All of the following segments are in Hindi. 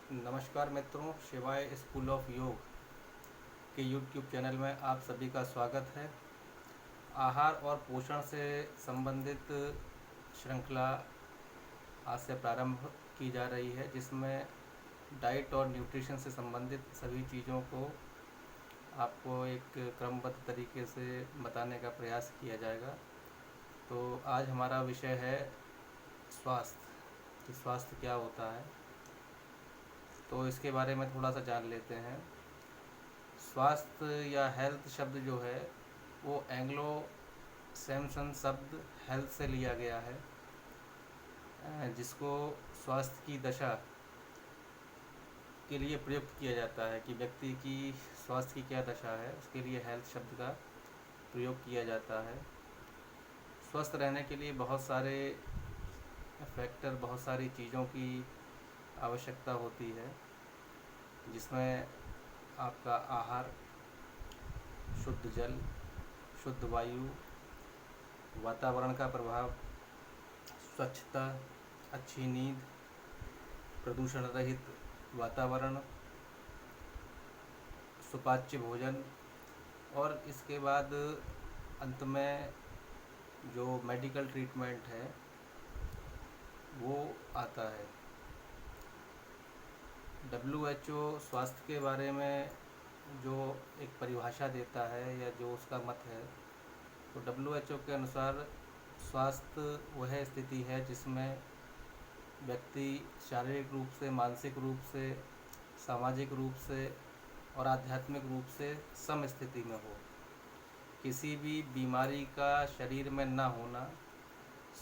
नमस्कार मित्रों, शिवाय स्कूल ऑफ योग के यूट्यूब चैनल में आप सभी का स्वागत है। आहार और पोषण से संबंधित श्रृंखला आज से प्रारंभ की जा रही है, जिसमें डाइट और न्यूट्रिशन से संबंधित सभी चीज़ों को आपको एक क्रमबद्ध तरीके से बताने का प्रयास किया जाएगा। तो आज हमारा विषय है स्वास्थ्य, कि स्वास्थ्य क्या होता है। तो इसके बारे में थोड़ा सा जान लेते हैं। स्वास्थ्य या हेल्थ शब्द जो है वो एंग्लो सैमसन शब्द हेल्थ से लिया गया है, जिसको स्वास्थ्य की दशा के लिए प्रयुक्त किया जाता है कि व्यक्ति की स्वास्थ्य की क्या दशा है, उसके लिए हेल्थ शब्द का प्रयोग किया जाता है। स्वस्थ रहने के लिए बहुत सारे फैक्टर, बहुत सारी चीज़ों की आवश्यकता होती है, जिसमें आपका आहार, शुद्ध जल, शुद्ध वायु, वातावरण का प्रभाव, स्वच्छता, अच्छी नींद, प्रदूषण रहित वातावरण, सुपाच्य भोजन, और इसके बाद अंत में जो मेडिकल ट्रीटमेंट है वो आता है। WHO स्वास्थ्य के बारे में जो एक परिभाषा देता है या जो उसका मत है, तो WHO के अनुसार स्वास्थ्य वह स्थिति है जिसमें व्यक्ति शारीरिक रूप से, मानसिक रूप से, सामाजिक रूप से और आध्यात्मिक रूप से सम स्थिति में हो। किसी भी बीमारी का शरीर में ना होना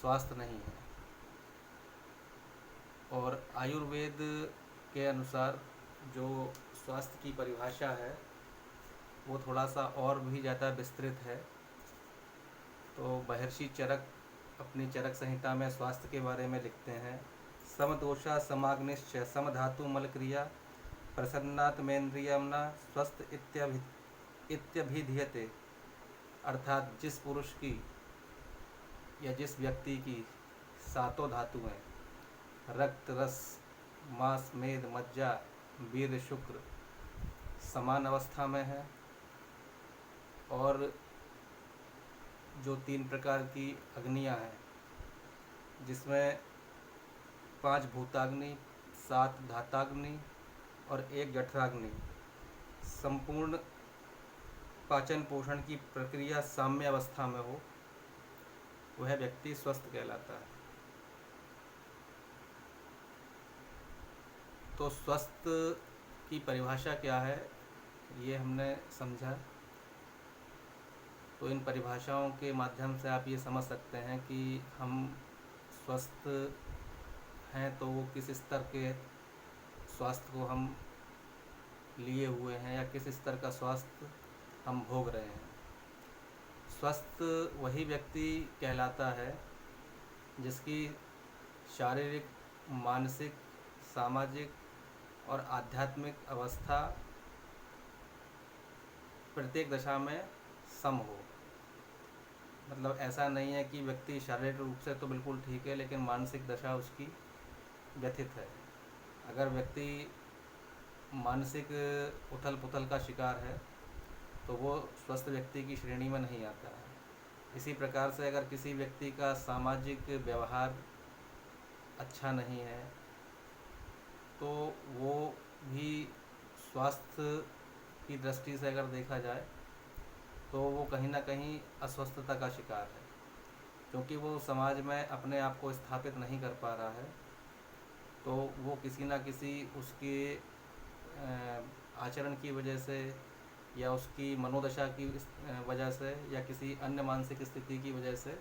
स्वास्थ्य नहीं है। और आयुर्वेद के अनुसार जो स्वास्थ्य की परिभाषा है वो थोड़ा सा और भी ज़्यादा विस्तृत है। तो महर्षि चरक अपनी चरक संहिता में स्वास्थ्य के बारे में लिखते हैं, समदोषा समाग्निश्च समधातु मलक्रिया प्रसन्नात्मेन्द्रियमना स्वस्थ इत्यभिधीयते। अर्थात जिस पुरुष की या जिस व्यक्ति की सातों धातुएं रक्त, रस, मांस, मेद, मज्जा, वीर्य, शुक्र समान अवस्था में है, और जो 3 प्रकार की अग्नियां हैं, जिसमें 5 भूताग्नि, 7 धाताग्नि और 1 जठराग्नि, संपूर्ण पाचन पोषण की प्रक्रिया साम्य अवस्था में हो, वह व्यक्ति स्वस्थ कहलाता है। तो स्वस्थ की परिभाषा क्या है, ये हमने समझा। तो इन परिभाषाओं के माध्यम से आप ये समझ सकते हैं कि हम स्वस्थ हैं तो वो किस स्तर के स्वास्थ्य को हम लिए हुए हैं या किस स्तर का स्वास्थ्य हम भोग रहे हैं। स्वस्थ वही व्यक्ति कहलाता है जिसकी शारीरिक, मानसिक, सामाजिक और आध्यात्मिक अवस्था प्रत्येक दशा में सम हो। मतलब ऐसा नहीं है कि व्यक्ति शारीरिक रूप से तो बिल्कुल ठीक है लेकिन मानसिक दशा उसकी व्यथित है। अगर व्यक्ति मानसिक उथल पुथल का शिकार है तो वो स्वस्थ व्यक्ति की श्रेणी में नहीं आता है। इसी प्रकार से अगर किसी व्यक्ति का सामाजिक व्यवहार अच्छा नहीं है तो वो भी स्वास्थ्य की दृष्टि से अगर देखा जाए तो वो कहीं ना कहीं अस्वस्थता का शिकार है, क्योंकि वो समाज में अपने आप को स्थापित नहीं कर पा रहा है। तो वो किसी ना किसी उसके आचरण की वजह से या उसकी मनोदशा की वजह से या किसी अन्य मानसिक स्थिति की वजह से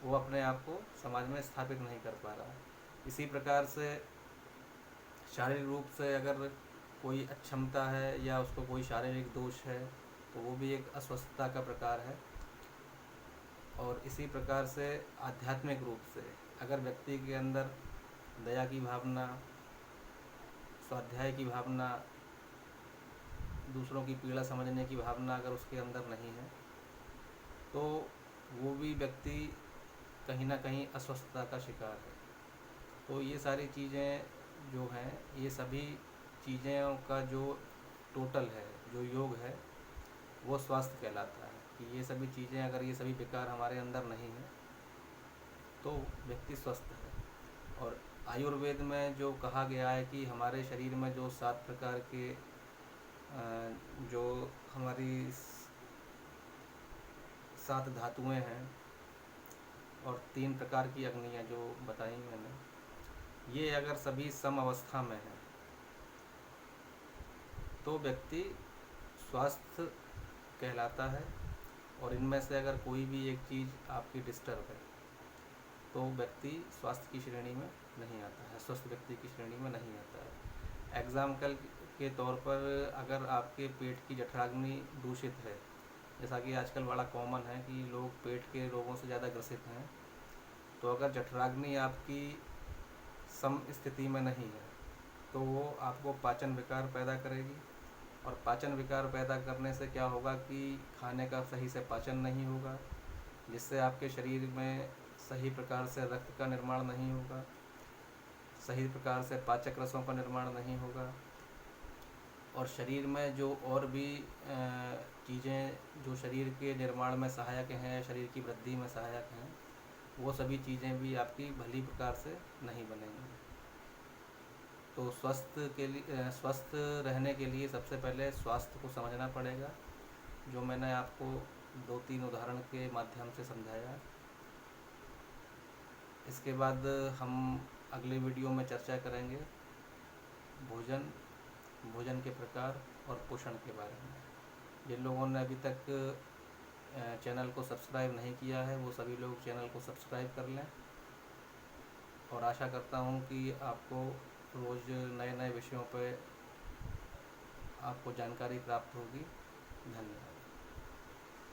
वो अपने आप को समाज में स्थापित नहीं कर पा रहा है। इसी प्रकार से शारीरिक रूप से अगर कोई अक्षमता है या उसको कोई शारीरिक दोष है तो वो भी एक अस्वस्थता का प्रकार है। और इसी प्रकार से आध्यात्मिक रूप से अगर व्यक्ति के अंदर दया की भावना, स्वाध्याय की भावना, दूसरों की पीड़ा समझने की भावना अगर उसके अंदर नहीं है तो वो भी व्यक्ति कहीं ना कहीं अस्वस्थता का शिकार है। तो ये सारी चीज़ें जो हैं, ये सभी चीज़ों का जो टोटल है, जो योग है, वो स्वास्थ्य कहलाता है। कि ये सभी चीज़ें, अगर ये सभी विकार हमारे अंदर नहीं हैं तो व्यक्ति स्वस्थ है। और आयुर्वेद में जो कहा गया है कि हमारे शरीर में जो 7 प्रकार के जो हमारी 7 धातुएं हैं और 3 प्रकार की अग्नियाँ जो बताई मैंने, ये अगर सभी सम अवस्था में हैं तो व्यक्ति स्वस्थ कहलाता है। और इनमें से अगर कोई भी एक चीज़ आपकी डिस्टर्ब है तो व्यक्ति स्वास्थ्य की श्रेणी में नहीं आता है, स्वस्थ व्यक्ति की श्रेणी में नहीं आता है। एग्जाम्पल के तौर पर, अगर आपके पेट की जठराग्नि दूषित है, जैसा कि आजकल बड़ा कॉमन है कि लोग पेट के रोगों से ज़्यादा ग्रसित हैं, तो अगर जठराग्नि आपकी सम स्थिति में नहीं है तो वो आपको पाचन विकार पैदा करेगी। और पाचन विकार पैदा करने से क्या होगा कि खाने का सही से पाचन नहीं होगा, जिससे आपके शरीर में सही प्रकार से रक्त का निर्माण नहीं होगा, सही प्रकार से पाचक रसों का निर्माण नहीं होगा। और शरीर में जो और भी चीज़ें जो शरीर के निर्माण में सहायक हैं, शरीर की वृद्धि में सहायक हैं, वो सभी चीज़ें भी आपकी भली प्रकार से नहीं बनेंगी। तो स्वस्थ रहने के लिए सबसे पहले स्वास्थ्य को समझना पड़ेगा, जो मैंने आपको 2-3 उदाहरण के माध्यम से समझाया। इसके बाद हम अगले वीडियो में चर्चा करेंगे भोजन के प्रकार और पोषण के बारे में। जिन लोगों ने अभी तक चैनल को सब्सक्राइब नहीं किया है वो सभी लोग चैनल को सब्सक्राइब कर लें। और आशा करता हूँ कि आपको रोज़ नए नए विषयों पर आपको जानकारी प्राप्त होगी।